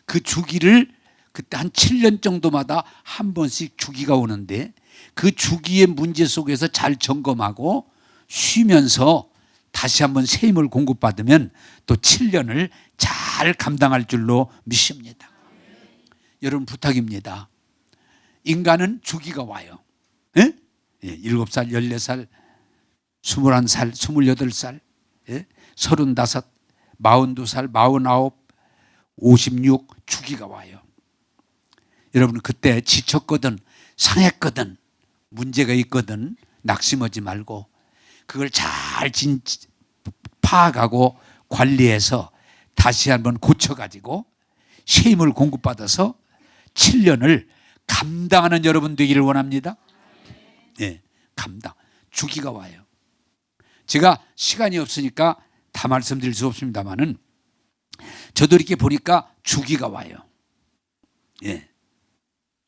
S1: 그 주기를 그때 한 7년 정도마다 한 번씩 주기가 오는데 그 주기의 문제 속에서 잘 점검하고 쉬면서 다시 한번 새 힘을 공급받으면 또 7년을 잘 감당할 줄로 믿습니다. 여러분 부탁입니다. 인간은 주기가 와요. 7살, 14살, 21살, 28살, 35, 42살, 49, 56 주기가 와요. 여러분 그때 지쳤거든 상했거든 문제가 있거든 낙심하지 말고 그걸 잘 파악하고 관리해서 다시 한번 고쳐가지고 새 힘을 공급받아서 7년을 감당하는 여러분 되기를 원합니다. 감당. 주기가 와요. 제가 시간이 없으니까 다 말씀드릴 수 없습니다만은 저도 이렇게 보니까 주기가 와요. 예.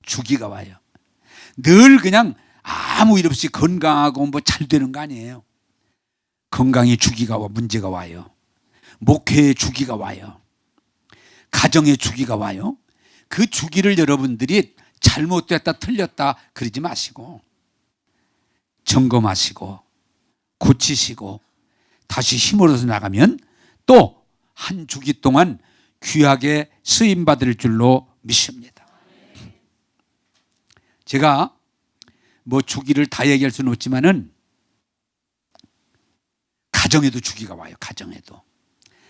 S1: 주기가 와요. 늘 그냥 아무 일 없이 건강하고 뭐 잘 되는 거 아니에요. 건강에 주기가 와, 문제가 와요. 목회에 주기가 와요. 가정에 주기가 와요. 그 주기를 여러분들이 잘못됐다 틀렸다 그러지 마시고 점검하시고 고치시고 다시 힘을 얻어 나가면 또 한 주기 동안 귀하게 쓰임받을 줄로 믿습니다. 제가 뭐 주기를 다 얘기할 수는 없지만은 가정에도 주기가 와요. 가정에도.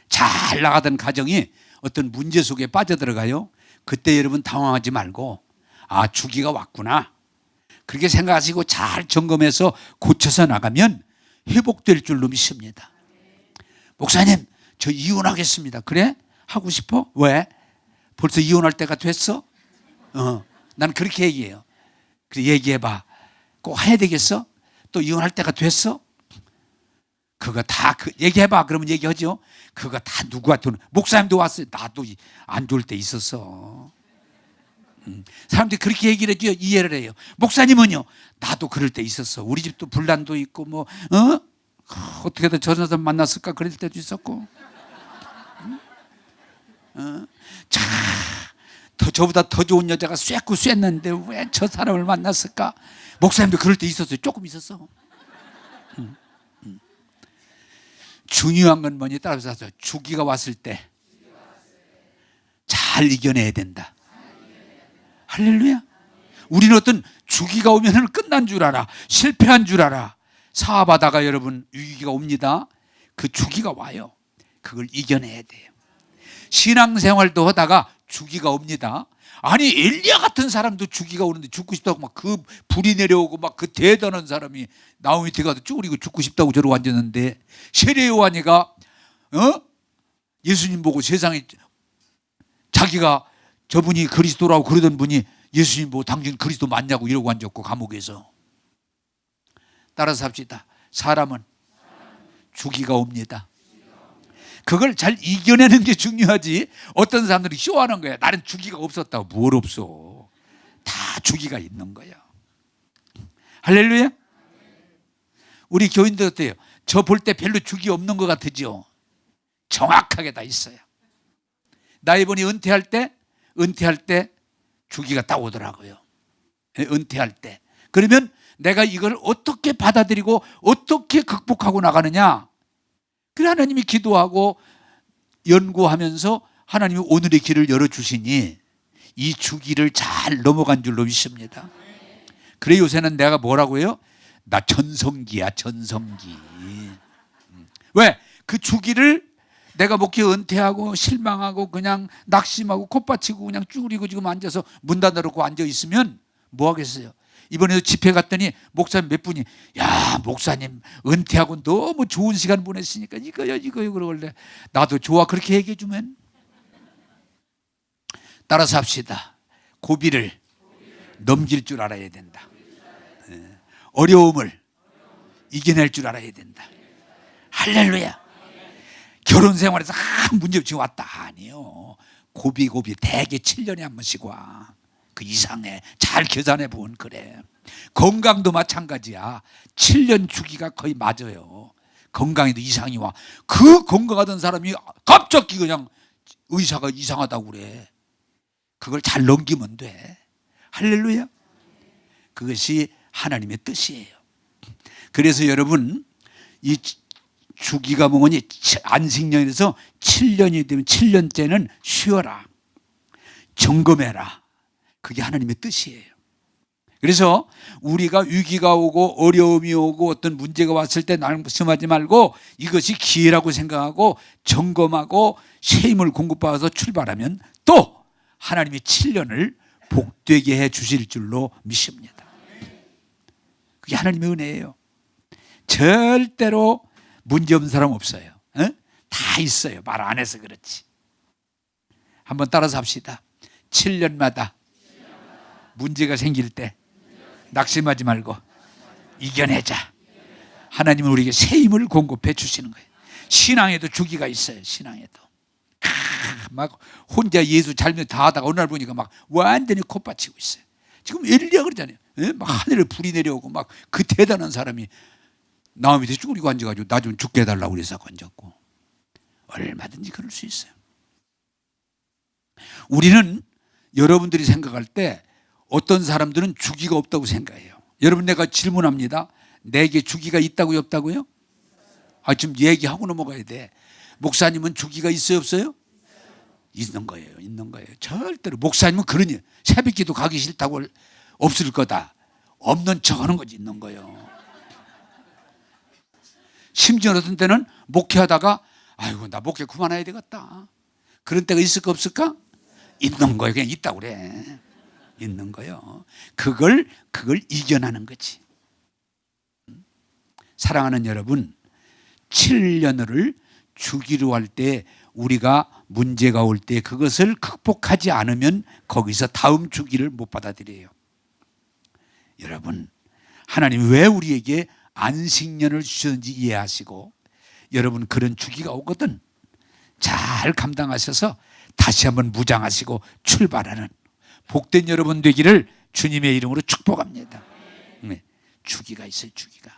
S1: 잘 나가던 가정이 어떤 문제 속에 빠져들어가요. 그때 여러분 당황하지 말고 아, 주기가 왔구나. 그렇게 생각하시고 잘 점검해서 고쳐서 나가면 회복될 줄로 믿습니다. 목사님, 저 이혼하겠습니다. 그래? 하고 싶어? 왜? 벌써 이혼할 때가 됐어? 난 그렇게 얘기해요. 그래, 얘기해봐. 꼭 해야 되겠어? 또 이혼할 때가 됐어? 그거 다 얘기해봐. 그러면 얘기하죠. 그거 다 누구한테 목사님도 왔어요. 나도 안 좋을 때 있었어. 사람들이 그렇게 얘기를 해줘요. 이해를 해요. 목사님은요. 나도 그럴 때 있었어. 우리 집도 분란도 있고 뭐 어떻게든 저런 사람 만났을까 그럴 때도 있었고. 자, 저보다 더 좋은 여자가 쐈고 쐈는데 왜 저 사람을 만났을까? 목사님도 그럴 때 있었어요. 조금 있었어. 중요한 건 뭐니 따라서 주기가 왔을 때 잘 이겨내야 된다. 할렐루야. 우리는 어떤 주기가 오면 끝난 줄 알아. 실패한 줄 알아. 사업하다가 여러분 위기가 옵니다. 그 주기가 와요. 그걸 이겨내야 돼요. 신앙생활도 하다가 주기가 옵니다. 아니 엘리야 같은 사람도 주기가 오는데 죽고 싶다고 막 그 불이 내려오고 막 그 대단한 사람이 나무 밑에 가서 쭈그리고 죽고 싶다고 저러고 앉았는데 세례 요한이가 예수님 보고 세상에 자기가 저분이 그리스도라고 그러던 분이 예수님 보고 당신 그리스도 맞냐고 이러고 앉았고 감옥에서. 따라서 합시다. 사람은 주기가 옵니다. 그걸 잘 이겨내는 게 중요하지. 어떤 사람들이 쇼하는 거야. 나는 주기가 없었다고. 뭘 없어. 다 주기가 있는 거야. 할렐루야. 우리 교인들 어때요? 저 볼 때 별로 주기 없는 것 같으죠? 정확하게 다 있어요. 나 이번에 은퇴할 때 주기가 딱 오더라고요. 은퇴할 때. 그러면 내가 이걸 어떻게 받아들이고 어떻게 극복하고 나가느냐. 그래 하나님이 기도하고 연구하면서 하나님이 오늘의 길을 열어주시니 이 주기를 잘 넘어간 줄로 믿습니다. 그래 요새는 내가 뭐라고 해요? 나 전성기야 전성기. 왜? 그 주기를 내가 목회 은퇴하고 실망하고 그냥 낙심하고 콧받치고 그냥 쭈그리고 지금 앉아서 문 닫아놓고 앉아있으면 뭐 하겠어요? 이번에도 집회 갔더니 목사님 몇 분이 야 목사님 은퇴하고 너무 좋은 시간 보냈으니까 이거요 그러길래 나도 좋아 그렇게 얘기해 주면. 따라서 합시다. 고비를 넘길 줄 알아야 된다. 어려움을 이겨낼 줄 알아야 된다. 할렐루야. 결혼 생활에서 문제 없이 왔다. 아니요. 고비 대개 7년에 한 번씩 와. 그 이상해. 잘 계산해 보면 그래. 건강도 마찬가지야. 7년 주기가 거의 맞아요. 건강에도 이상이 와. 그 건강하던 사람이 갑자기 그냥 의사가 이상하다고 그래. 그걸 잘 넘기면 돼. 할렐루야. 그것이 하나님의 뜻이에요. 그래서 여러분 이 주기가 뭐니 안식년에서 7년이 되면 7년째는 쉬어라. 점검해라. 그게 하나님의 뜻이에요. 그래서 우리가 위기가 오고 어려움이 오고 어떤 문제가 왔을 때 낙심하지 말고 이것이 기회라고 생각하고 점검하고 새 힘을 공급받아서 출발하면 또 하나님이 7년을 복되게 해 주실 줄로 믿습니다. 그게 하나님의 은혜예요. 절대로 문제없는 사람 없어요. 다 있어요. 말 안 해서 그렇지. 한번 따라서 합시다. 7년마다 문제가 생길 때 낙심하지 말고 이겨내자. 하나님은 우리에게 새 힘을 공급해 주시는 거예요. 신앙에도 주기가 있어요. 신앙에도. 막 혼자 예수 잘못 다 하다가 어느 날 보니까 막 완전히 콧받치고 있어요. 지금 엘리야 그러잖아요. 예? 막 하늘에 불이 내려오고 막 그 대단한 사람이 나 밑에 쭈그리고 앉아가지고 나 좀 죽게 해달라고 그래서 앉았고. 얼마든지 그럴 수 있어요. 우리는 여러분들이 생각할 때 어떤 사람들은 주기가 없다고 생각해요. 여러분, 내가 질문합니다. 내게 주기가 있다고요, 없다고요? 지금 얘기하고 넘어가야 돼. 목사님은 주기가 있어요, 없어요? 있는 거예요, 있는 거예요. 절대로 목사님은 그러니 새벽기도 가기 싫다고 없을 거다. 없는 척 하는 거지, 있는 거예요. 심지어 어떤 때는 목회하다가 아이고 나 목회 그만해야 되겠다. 그런 때가 있을까 없을까? 있는 거예요. 그냥 있다고 그래. 있는 거예요. 그걸 이겨나는 거지. 사랑하는 여러분, 7년을 주기로 할 때 우리가 문제가 올 때 그것을 극복하지 않으면 거기서 다음 주기를 못 받아들여요. 여러분, 하나님 왜 우리에게 안식년을 주셨는지 이해하시고 여러분 그런 주기가 오거든 잘 감당하셔서 다시 한번 무장하시고 출발하는 복된 여러분 되기를 주님의 이름으로 축복합니다. 네, 주기가 있어요, 주기가.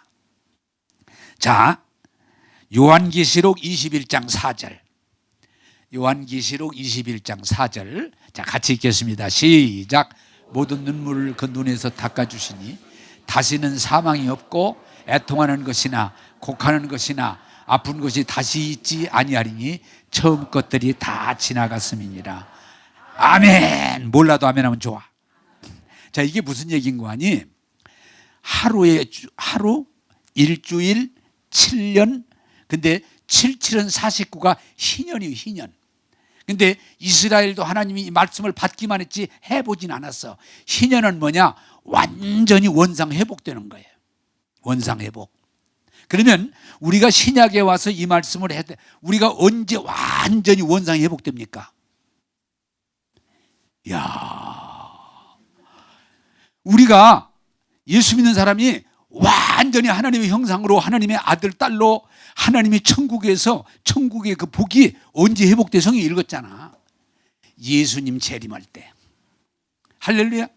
S1: 자, 요한계시록 21장 4절. 요한계시록 21장 4절. 자, 같이 읽겠습니다. 시작. 모든 눈물을 그 눈에서 닦아주시니 다시는 사망이 없고 애통하는 것이나 곡하는 것이나 아픈 것이 다시 있지 아니하리니 처음 것들이 다 지나갔음이니라. 아멘. 몰라도 아멘 하면 좋아. 자, 이게 무슨 얘기인 거 아니? 하루, 일주일, 7년. 근데 77은 49가 희년이에요, 희년. 근데 이스라엘도 하나님이 이 말씀을 받기만 했지 해보진 않았어. 희년은 뭐냐? 완전히 원상 회복되는 거예요. 원상 회복. 그러면 우리가 신약에 와서 이 말씀을 해야 돼. 우리가 언제 완전히 원상 회복됩니까? 우리가 예수 믿는 사람이 완전히 하나님의 형상으로 하나님의 아들, 딸로 하나님의 천국에서 천국의 그 복이 언제 회복돼? 성경에 읽었잖아. 예수님 재림할 때. 할렐루야.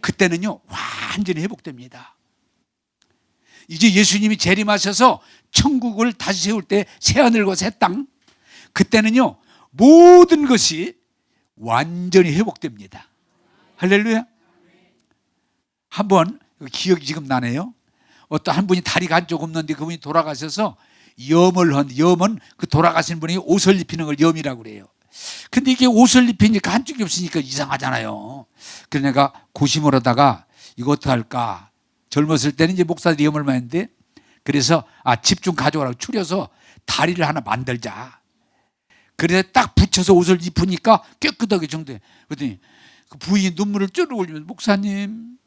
S1: 그때는요 완전히 회복됩니다. 이제 예수님이 재림하셔서 천국을 다시 세울 때 새하늘과 새 땅, 그때는요 모든 것이 완전히 회복됩니다. 할렐루야. 한번 기억이 지금 나네요. 어떤 한 분이 다리가 한쪽 없는데 그분이 돌아가셔서 염은 그 돌아가신 분이 옷을 입히는 걸 염이라고 그래요. 근데 이게 옷을 입히니까 한쪽이 없으니까 이상하잖아요. 그래서 내가 고심을 하다가 이거 어떡할까. 젊었을 때는 이제 목사들이 염을 많이 했는데 그래서 집 좀 가져오라고 추려서 다리를 하나 만들자. 그래서 딱 붙여서 옷을 입으니까 깨끗하게 정돼. 그랬더니 그 부인이 눈물을 쭈르 흘리면서 목사님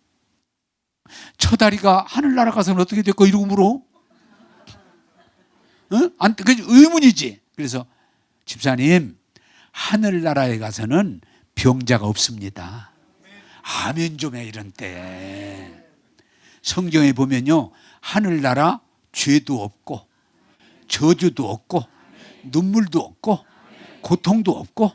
S1: 저 다리가 하늘나라 가서는 어떻게 될까 이러고 물어. 응? 그 의문이지. 그래서 집사님 하늘나라에 가서는 병자가 없습니다. 아멘 좀 해 이런 때. 성경에 보면요 하늘나라 죄도 없고 저주도 없고 눈물도 없고 고통도 없고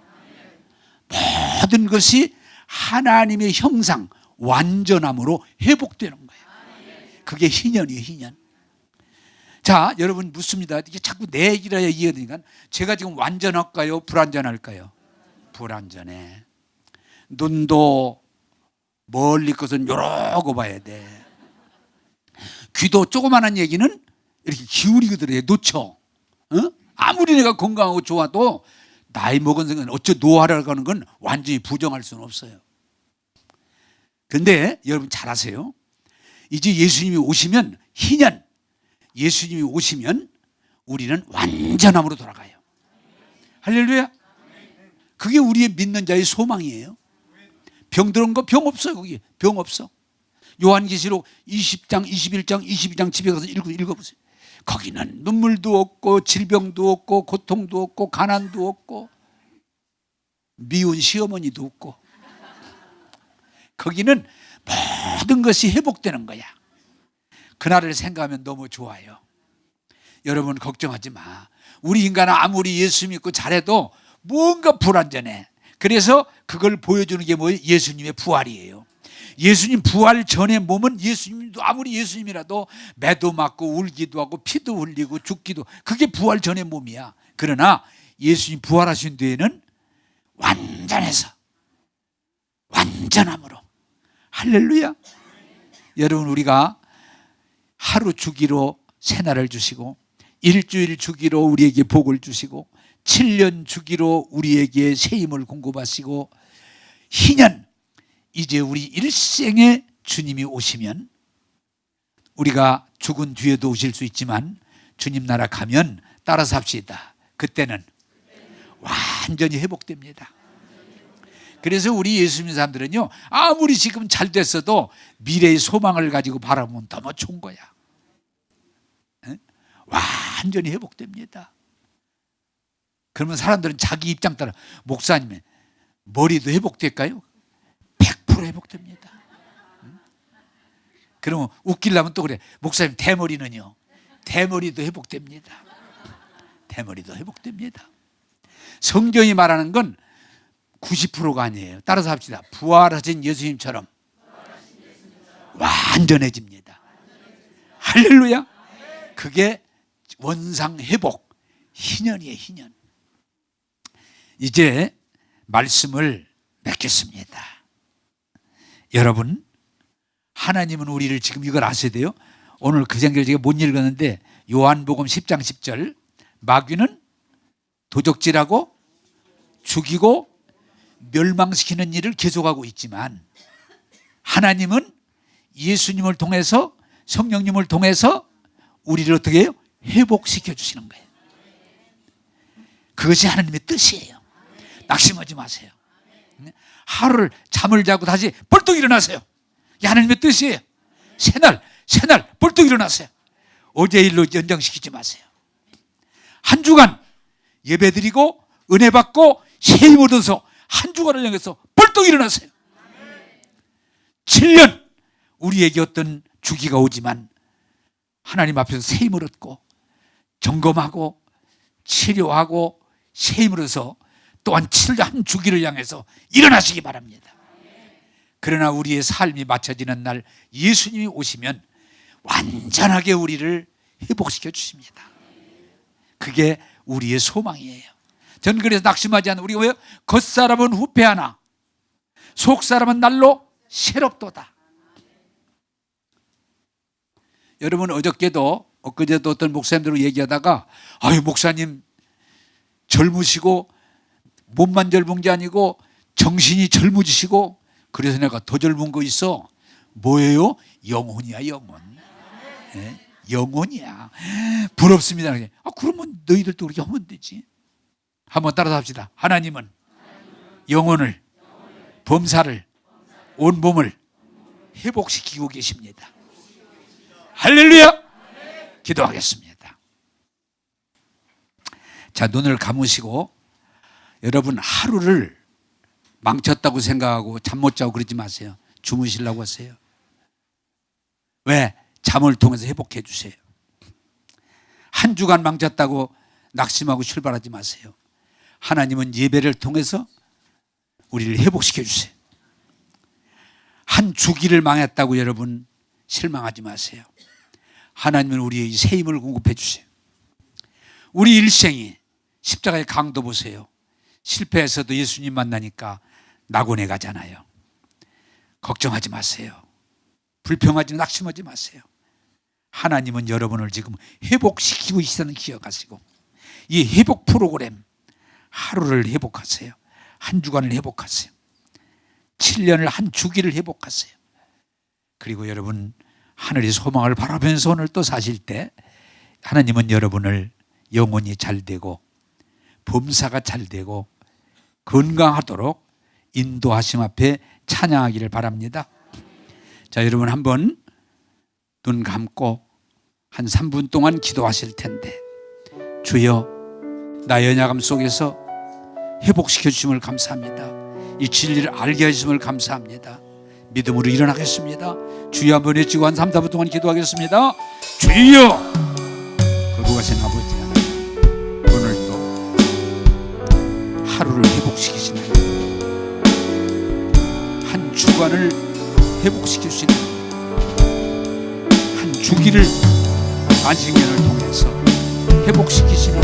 S1: 모든 것이 하나님의 형상 완전함으로 회복되는 거예요. 그게 희년이에요, 희년. 자, 여러분 묻습니다. 이게 자꾸 내 얘기라 이해가 되니까 제가 지금 완전할까요? 불완전할까요? 불완전해. 눈도 멀리 것은 요러고 봐야 돼. 귀도 조그만한 얘기는 이렇게 기울이고 들어야 놓쳐. 아무리 내가 건강하고 좋아도 나이 먹은 순간 어째 노화라고 하는 건 완전히 부정할 수는 없어요. 근데 여러분 잘 아세요. 이제 예수님이 오시면 희년, 예수님이 오시면 우리는 완전함으로 돌아가요. 할렐루야. 그게 우리의 믿는 자의 소망이에요. 병 들은 거 병 없어요. 거기 병 없어. 요한계시록 20장, 21장, 22장 집에 가서 읽어보세요. 거기는 눈물도 없고 질병도 없고 고통도 없고 가난도 없고 미운 시어머니도 없고 거기는 모든 것이 회복되는 거야. 그날을 생각하면 너무 좋아요. 여러분 걱정하지 마. 우리 인간은 아무리 예수 믿고 잘해도 뭔가 불완전해. 그래서 그걸 보여주는 게 뭐예요? 예수님의 부활이에요. 예수님 부활 전의 몸은 예수님도 아무리 예수님이라도 매도 맞고 울기도 하고 피도 흘리고 죽기도, 그게 부활 전의 몸이야. 그러나 예수님 부활하신 뒤에는 완전해서 완전함으로. 할렐루야. 여러분, 우리가 하루 주기로 새날을 주시고 일주일 주기로 우리에게 복을 주시고 7년 주기로 우리에게 새 힘을 공급하시고 희년, 이제 우리 일생에 주님이 오시면, 우리가 죽은 뒤에도 오실 수 있지만 주님 나라 가면 따라서 합시다. 그때는 완전히 회복됩니다. 그래서 우리 예수 믿는 사람들은요, 아무리 지금 잘 됐어도 미래의 소망을 가지고 바라보면 너무 좋은 거야. 완전히 회복됩니다. 그러면 사람들은 자기 입장 따라, 목사님의 머리도 회복될까요? 100% 회복됩니다. 그러면 웃기려면 또 그래, 목사님 대머리는요? 대머리도 회복됩니다. 대머리도 회복됩니다. 성경이 말하는 건 90%가 아니에요. 따라서 합시다. 부활하신 예수님처럼 완전해집니다. 할렐루야. 그게 원상 회복, 희년이에요. 희년. 이제 말씀을 맺겠습니다. 여러분, 하나님은 우리를, 지금 이걸 아셔야 돼요. 오늘 그 장면을 제가 못 읽었는데 요한복음 10장 10절, 마귀는 도적질하고 죽이고 멸망시키는 일을 계속하고 있지만 하나님은 예수님을 통해서, 성령님을 통해서 우리를 어떻게 해요? 회복시켜 주시는 거예요. 그것이 하나님의 뜻이에요. 낙심하지 마세요. 하루를 잠을 자고 다시 벌떡 일어나세요. 이게 하나님의 뜻이에요. 새날 벌떡 일어나세요. 어제 일로 연장시키지 마세요. 한 주간 예배드리고 은혜 받고 새 힘 얻어서 한 주간을 향해서 벌떡 일어나세요. 7년 우리에게 어떤 주기가 오지만 하나님 앞에서 새 힘을 얻고 점검하고 치료하고 새 힘을 얻어서 또한 7년 한 주기를 향해서 일어나시기 바랍니다. 그러나 우리의 삶이 맞춰지는 날 예수님이 오시면 완전하게 우리를 회복시켜 주십니다. 그게 우리의 소망이에요. 저는 그래서 낙심하지 않는, 우리가 왜요? 겉사람은 후패하나 속사람은 날로 새롭도다. 여러분, 어저께도 엊그제도 어떤 목사님들하고 얘기하다가, 아유 목사님 젊으시고 몸만 젊은 게 아니고 정신이 젊어지시고, 그래서 내가 더 젊은 거 있어. 뭐예요? 영혼이야, 영혼. 네? 영혼이야. 부럽습니다. 그러면 너희들도 그렇게 하면 되지. 한번 따라서 합시다. 하나님은 영혼을, 범사를, 온 몸을 회복시키고 계십니다. 할렐루야. 기도하겠습니다. 자, 눈을 감으시고, 여러분 하루를 망쳤다고 생각하고 잠 못 자고 그러지 마세요. 주무시려고 하세요. 왜? 잠을 통해서 회복해 주세요. 한 주간 망쳤다고 낙심하고 출발하지 마세요. 하나님은 예배를 통해서 우리를 회복시켜 주세요. 한 주기를 망했다고 여러분 실망하지 마세요. 하나님은 우리의 새 힘을 공급해 주세요. 우리 일생이 십자가의 강도 보세요. 실패해서도 예수님 만나니까 낙원에 가잖아요. 걱정하지 마세요. 불평하지, 낙심하지 마세요. 하나님은 여러분을 지금 회복시키고 있다는 기억하시고, 이 회복 프로그램, 하루를 회복하세요. 한 주간을 회복하세요. 7년을 한 주기를 회복하세요. 그리고 여러분 하늘의 소망을 바라보면서 오늘 또 사실 때 하나님은 여러분을 영혼이 잘 되고 범사가 잘 되고 건강하도록 인도하심 앞에 찬양하기를 바랍니다. 자, 여러분 한번 눈 감고 한 3분 동안 기도하실 텐데, 주여 나 연약함 속에서 회복시켜 주심을 감사합니다. 이 진리를 알게 하심을 감사합니다. 믿음으로 일어나겠습니다. 주여 한번 외치고 한 3, 4분 동안 기도하겠습니다. 주여, 거룩하신 아버지 하나님, 오늘도 하루를 회복시키시는 한 주간을 회복시키시는 한 주기를 안식년을 통해서 회복시키시는,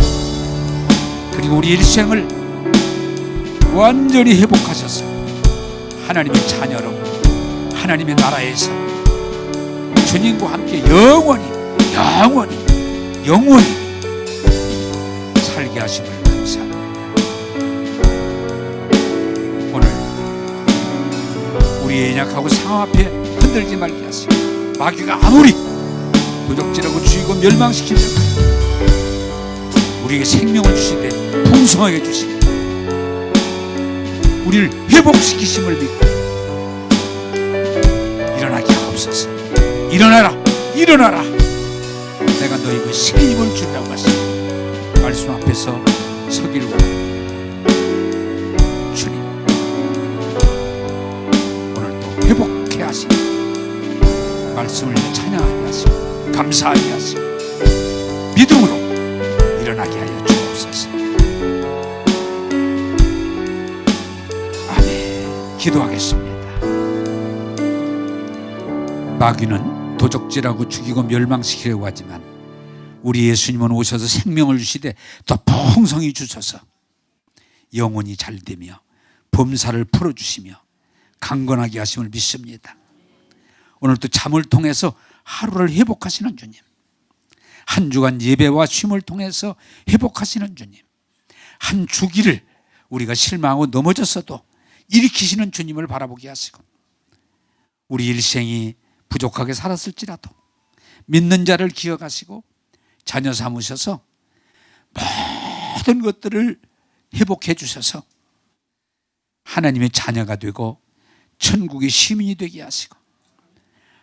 S1: 그리고 우리 일생을 완전히 회복하셔서 하나님의 자녀로 하나님의 나라에서 주님과 함께 영원히 살게 하심을 감사합니다. 오늘 우리의 연약하고 상황 앞에 흔들지 말게 하시고, 마귀가 아무리 도적질하고 죽이고 멸망시키려고 우리에게 생명을 주시되 풍성하게 주시고 우리를 회복시키심을 믿고 일어나게 하옵소서. 일어나라, 일어나라, 내가 너희에게 새 힘을 주리라고 하시니 말씀 앞에서 서기를 원합니다. 주님, 오늘도 회복해 하시니 말씀을 찬양하게 하시고 감사하게 하시고 믿음으로 일어나게 하여 주옵소서. 아멘. 기도하겠습니다. 마귀는 도적질하고 죽이고 멸망시키려고 하지만 우리 예수님은 오셔서 생명을 주시되 더 풍성히 주셔서 영혼이 잘되며 범사를 풀어주시며 강건하게 하심을 믿습니다. 오늘도 잠을 통해서 하루를 회복하시는 주님, 한 주간 예배와 쉼을 통해서 회복하시는 주님, 한 주기를 우리가 실망하고 넘어졌어도 일으키시는 주님을 바라보게 하시고, 우리 일생이 부족하게 살았을지라도 믿는 자를 기억하시고 자녀 삼으셔서 모든 것들을 회복해 주셔서 하나님의 자녀가 되고 천국의 시민이 되게 하시고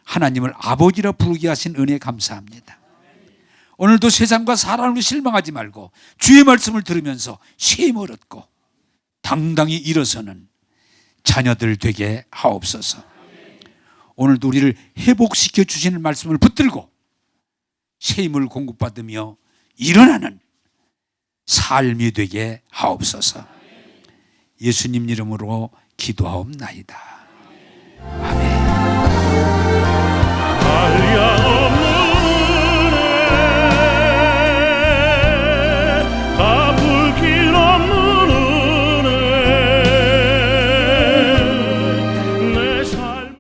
S1: 하나님을 아버지라 부르게 하신 은혜 감사합니다. 오늘도 세상과 사람을 실망하지 말고 주의 말씀을 들으면서 쉼을 얻고 당당히 일어서는 자녀들 되게 하옵소서. 오늘도 우리를 회복시켜 주시는 말씀을 붙들고 새 힘을 공급받으며 일어나는 삶이 되게 하옵소서. 예수님 이름으로 기도하옵나이다. 아멘.